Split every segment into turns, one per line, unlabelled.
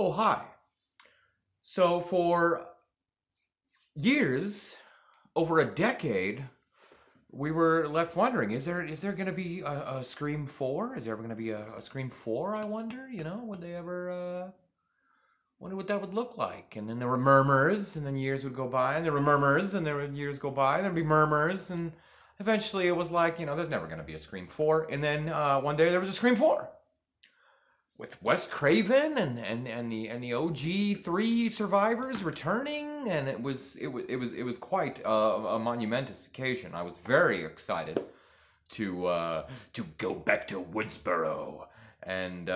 Oh, hi. So, for years, over a decade, we were left wondering: is there going to be a Scream 4? Is there ever going to be a Scream 4? I wonder. Would they ever? Wonder what that would look like. And then there were murmurs, and then years would go by, and there were murmurs, and there were years go by, and there'd be murmurs, and eventually it was like, there's never going to be a Scream 4. And then one day there was a Scream 4 with Wes Craven and the OG three survivors returning, and it was quite a monumentous occasion. I was very excited to go back to Woodsboro and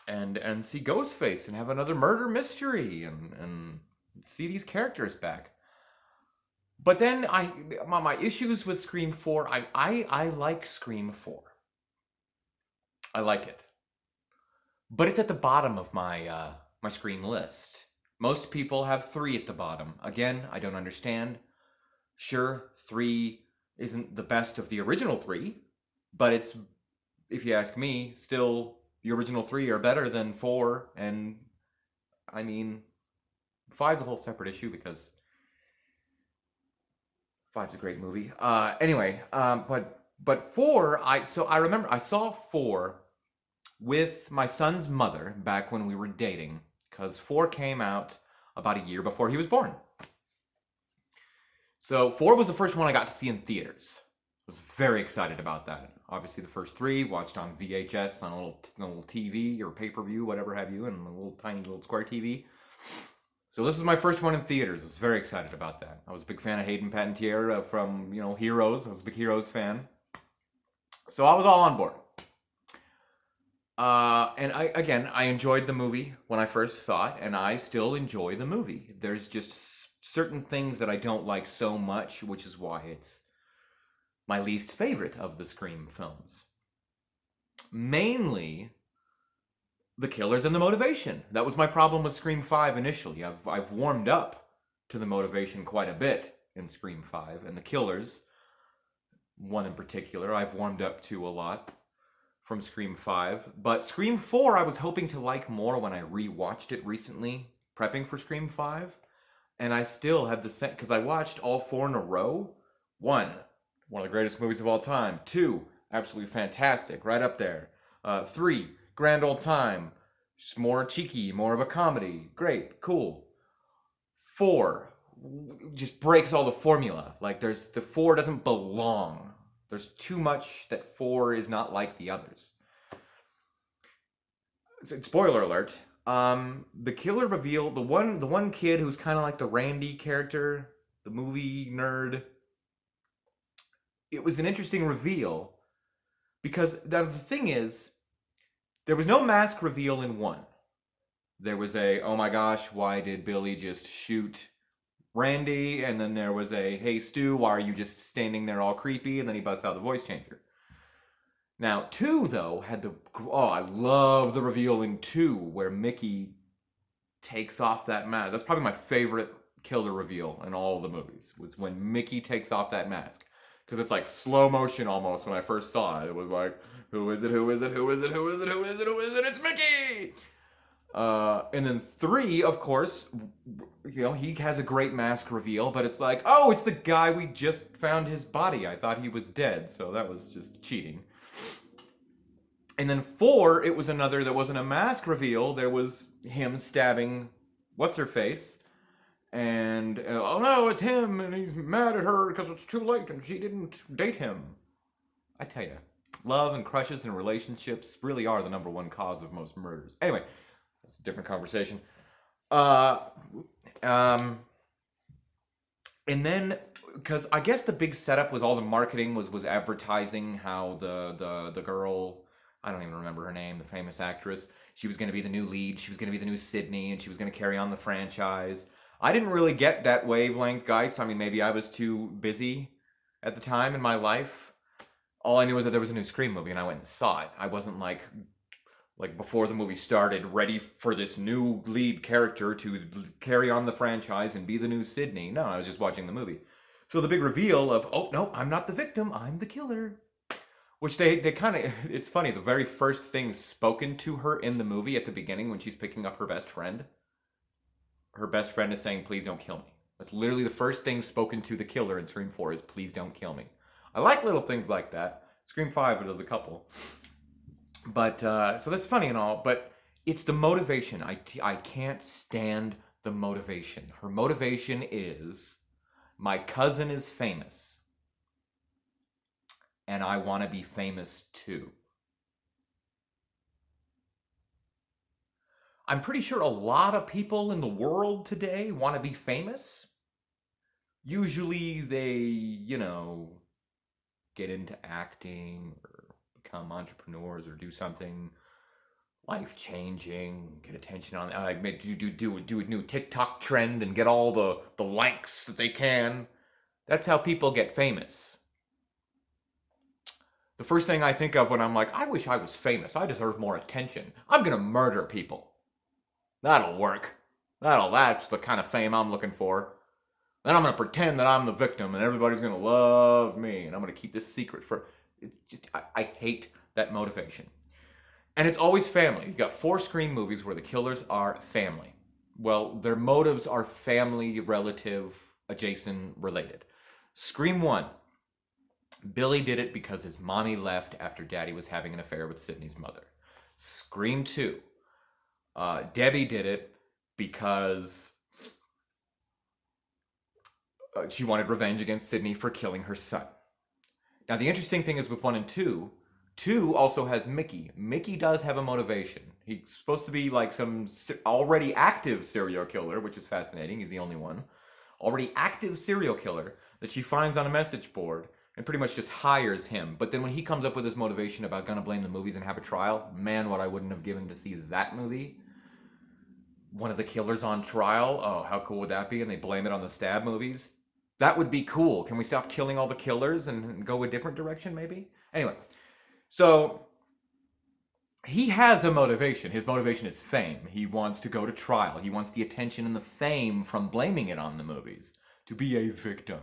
and see Ghostface and have another murder mystery and see these characters back. But then my issues with Scream 4, I like Scream 4. I like it. But it's at the bottom of my Scream list. Most people have 3 at the bottom. Again, I don't understand. Sure, 3 isn't the best of the original 3, but it's, if you ask me, still the original 3 are better than 4, and I mean, 5's a whole separate issue because 5's a great movie. Anyway, but 4, I remember I saw 4 with my son's mother back when we were dating, because 4 came out about a year before he was born. So 4 was the first one I got to see in theaters. I was very excited about that. Obviously the first 3 watched on VHS on a little TV or pay-per-view, whatever have you, and a little tiny little square TV. So this was my first one in theaters. I was very excited about that. I was a big fan of Hayden Panettiere from Heroes. I was a big Heroes fan. So I was all on board. And I enjoyed the movie when I first saw it, and I still enjoy the movie. There's just certain things that I don't like so much, which is why it's my least favorite of the Scream films. Mainly the killers and the motivation. That was my problem with Scream 5 initially. I've warmed up to the motivation quite a bit in Scream 5, and the killers, one in particular, I've warmed up to a lot from Scream 5. But Scream 4 I was hoping to like more when I rewatched it recently, prepping for Scream 5. And I still have the same, because I watched all 4 in a row. 1, one of the greatest movies of all time. 2, absolutely fantastic, right up there. 3, grand old time. Just more cheeky, more of a comedy. Great, cool. 4, just breaks all the formula. Like the 4 doesn't belong. There's too much that 4 is not like the others. Spoiler alert. The killer reveal, the one kid who's kind of like the Randy character, the movie nerd. It was an interesting reveal because the thing is, there was no mask reveal in 1. There was oh my gosh, why did Billy just shoot Randy? And then there was hey Stu, why are you just standing there all creepy? And then he busts out the voice changer. Now 2 though had I love the reveal in 2 where Mickey takes off that mask. That's probably my favorite killer reveal in all the movies, was when Mickey takes off that mask. Because it's like slow motion almost. When I first saw it, it was like, who is it, who is it, who is it, who is it, who is it, who is it, it's Mickey! And then 3, of course, he has a great mask reveal, but it's like, oh, it's the guy we just found his body. I thought he was dead, so that was just cheating. And then 4, it was another, there wasn't a mask reveal, there was him stabbing what's-her-face, and, oh no, it's him, and he's mad at her because it's too late and she didn't date him. I tell you, love and crushes and relationships really are the #1 cause of most murders. Anyway, that's a different conversation. And then, because I guess the big setup was all the marketing was advertising how the girl, I don't even remember her name, the famous actress, she was going to be the new lead, she was going to be the new Sydney, and she was going to carry on the franchise. I didn't really get that wavelength, guys. I mean, maybe I was too busy at the time in my life. All I knew was that there was a new Scream movie, and I went and saw it. I wasn't like before the movie started, ready for this new lead character to carry on the franchise and be the new Sydney. No, I was just watching the movie. So the big reveal of, oh, no, I'm not the victim, I'm the killer, Which they kind of, it's funny, the very first thing spoken to her in the movie at the beginning when she's picking up her best friend is saying, please don't kill me. That's literally the first thing spoken to the killer in Scream 4 is, please don't kill me. I like little things like that. Scream 5 does a couple. But, so that's funny and all, but it's the motivation. I can't stand the motivation. Her motivation is, my cousin is famous, and I want to be famous too. I'm pretty sure a lot of people in the world today want to be famous. Usually they, get into acting or become entrepreneurs or do something life changing, get attention on, like do a new TikTok trend and get all the likes that they can. That's how people get famous. The first thing I think of when I'm like, I wish I was famous, I deserve more attention, I'm gonna murder people. That'll work. That's the kind of fame I'm looking for. Then I'm gonna pretend that I'm the victim and everybody's gonna love me and I'm gonna keep this secret for, it's just, I hate that motivation. And it's always family. You've got 4 Scream movies where the killers are family. Well, their motives are family, relative, adjacent, related. Scream 1. Billy did it because his mommy left after Daddy was having an affair with Sydney's mother. Scream 2. Debbie did it because she wanted revenge against Sydney for killing her son. Now, the interesting thing is with 1 and 2, 2 also has Mickey. Mickey does have a motivation. He's supposed to be like some already active serial killer, which is fascinating. He's the only one. Already active serial killer that she finds on a message board and pretty much just hires him. But then when he comes up with his motivation about gonna blame the movies and have a trial, man, what I wouldn't have given to see that movie. One of the killers on trial. Oh, how cool would that be? And they blame it on the stab movies. That would be cool. Can we stop killing all the killers and go a different direction, maybe? Anyway, so he has a motivation. His motivation is fame. He wants to go to trial. He wants the attention and the fame from blaming it on the movies. To be a victim.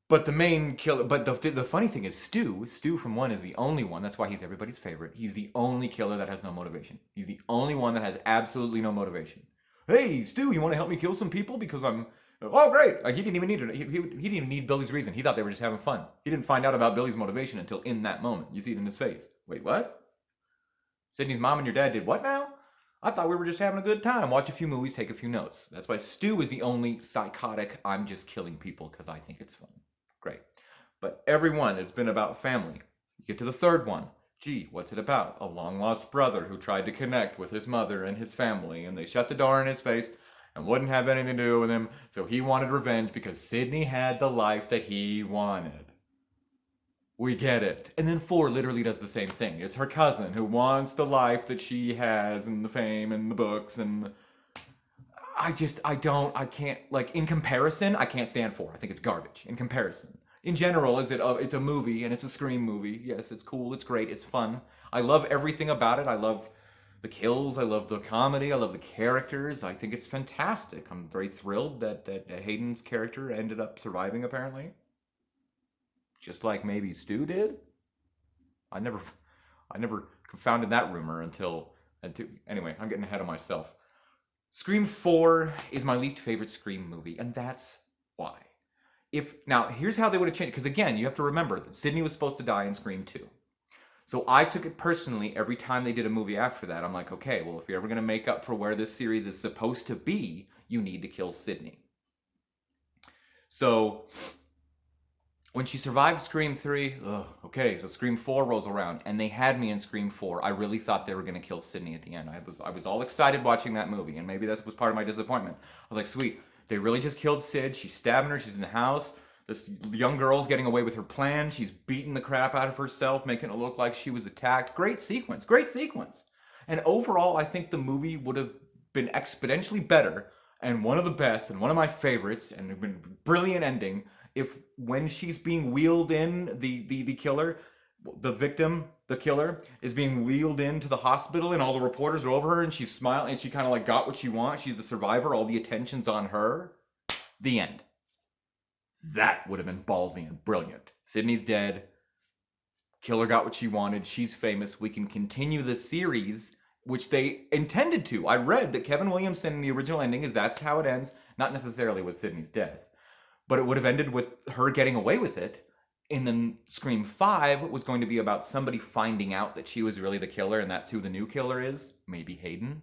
But the main killer, but the funny thing is Stu from 1 is the only one, that's why he's everybody's favorite. He's the only killer that has no motivation. He's the only one that has absolutely no motivation. Hey, Stu, you want to help me kill some people? Because I'm, oh great. Like, he didn't even need it. He didn't even need Billy's reason. He thought they were just having fun. He didn't find out about Billy's motivation until in that moment. You see it in his face. Wait, what? Sydney's mom and your dad did what now? I thought we were just having a good time. Watch a few movies, take a few notes. That's why Stu is the only psychotic, I'm just killing people because I think it's fun. Great. But everyone has been about family. You get to the 3rd one. Gee, what's it about? A long-lost brother who tried to connect with his mother and his family, and they shut the door in his face and wouldn't have anything to do with him, so he wanted revenge because Sydney had the life that he wanted. We get it. And then 4 literally does the same thing. It's her cousin who wants the life that she has and the fame and the books and... I can't, like, in comparison, I can't stand 4. I think it's garbage. In comparison. In general, it's a movie, and it's a Scream movie. Yes, it's cool, it's great, it's fun. I love everything about it. I love the kills, I love the comedy, I love the characters. I think it's fantastic. I'm very thrilled that Hayden's character ended up surviving, apparently. Just like maybe Stu did. I never confounded that rumor until anyway, I'm getting ahead of myself. Scream 4 is my least favorite Scream movie, and that's why. Now, here's how they would have changed, because again, you have to remember that Sydney was supposed to die in Scream 2. So I took it personally every time they did a movie after that. I'm like, okay, well, if you're ever going to make up for where this series is supposed to be, you need to kill Sydney. So when she survived Scream 3, okay, so Scream 4 rolls around, and they had me in Scream 4. I really thought they were going to kill Sydney at the end. I was all excited watching that movie, and maybe that was part of my disappointment. I was like, sweet, they really just killed Sid. She's stabbing her. She's in the house. This young girl's getting away with her plan. She's beating the crap out of herself, making it look like she was attacked. Great sequence. Great sequence. And overall, I think the movie would have been exponentially better and one of the best and one of my favorites and a brilliant ending if when she's being wheeled in, the killer, the victim, the killer, is being wheeled into the hospital and all the reporters are over her and she's smiling and she kind of like got what she wants. She's the survivor. All the attention's on her. The end. That would have been ballsy and brilliant. Sydney's dead. Killer got what she wanted. She's famous. We can continue the series, which they intended to. I read that Kevin Williamson in the original ending is that's how it ends, not necessarily with Sydney's death, but it would have ended with her getting away with it. And then Scream 5 was going to be about somebody finding out that she was really the killer and that's who the new killer is. Maybe Hayden.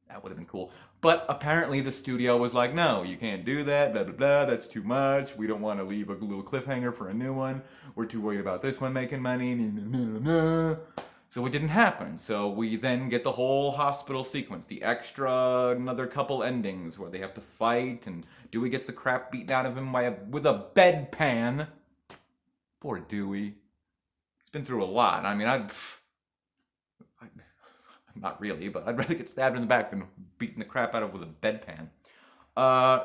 That would have been cool. But apparently the studio was like, no, you can't do that, blah, blah, blah, that's too much. We don't want to leave a little cliffhanger for a new one. We're too worried about this one making money. So it didn't happen. So we then get the whole hospital sequence, the extra another couple endings where they have to fight and Dewey gets the crap beaten out of him with a bedpan. Poor Dewey. He's been through a lot. I mean, not really, but I'd rather get stabbed in the back than beaten the crap out of with a bedpan.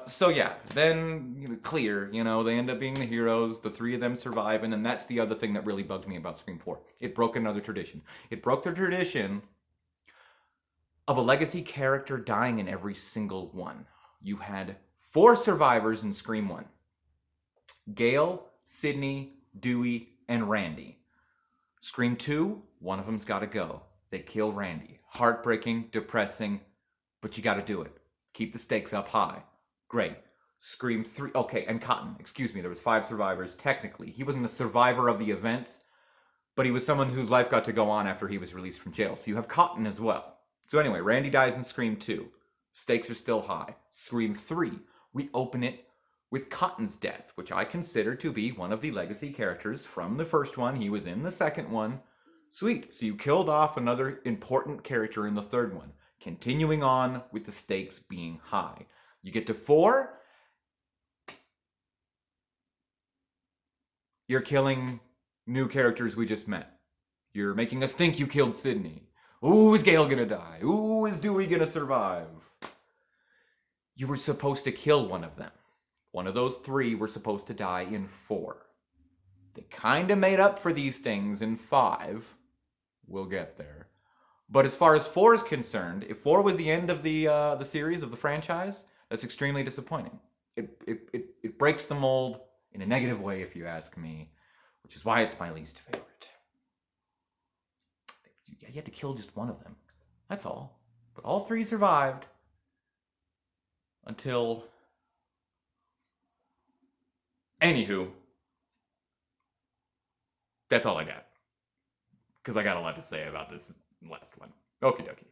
So yeah, then clear, they end up being the heroes. The three of them survive, and then that's the other thing that really bugged me about Scream 4. It broke another tradition. It broke the tradition of a legacy character dying in every single one. You had 4 survivors in Scream 1. Gail, Sydney, Dewey, and Randy. Scream 2, one of them's gotta go. They kill Randy. Heartbreaking, depressing, but you gotta do it. Keep the stakes up high. Great. Scream 3, okay, and Cotton, excuse me, there was 5 survivors, technically. He wasn't a survivor of the events, but he was someone whose life got to go on after he was released from jail. So you have Cotton as well. So anyway, Randy dies in Scream 2. Stakes are still high. Scream 3, we open it with Cotton's death, which I consider to be one of the legacy characters from the first one. He was in the second one. Sweet. So you killed off another important character in the third one. Continuing on with the stakes being high. You get to 4. You're killing new characters we just met. You're making us think you killed Sydney. Ooh, is Gail gonna die? Ooh, is Dewey gonna survive? You were supposed to kill one of them. One of those 3 were supposed to die in 4. They kind of made up for these things in 5. We'll get there. But as far as 4 is concerned, if 4 was the end of the series, of the franchise, that's extremely disappointing. It breaks the mold in a negative way, if you ask me, which is why it's my least favorite. You had to kill just one of them. That's all. But all 3 survived until... Anywho, that's all I got. Because I got a lot to say about this last one. Okie dokie.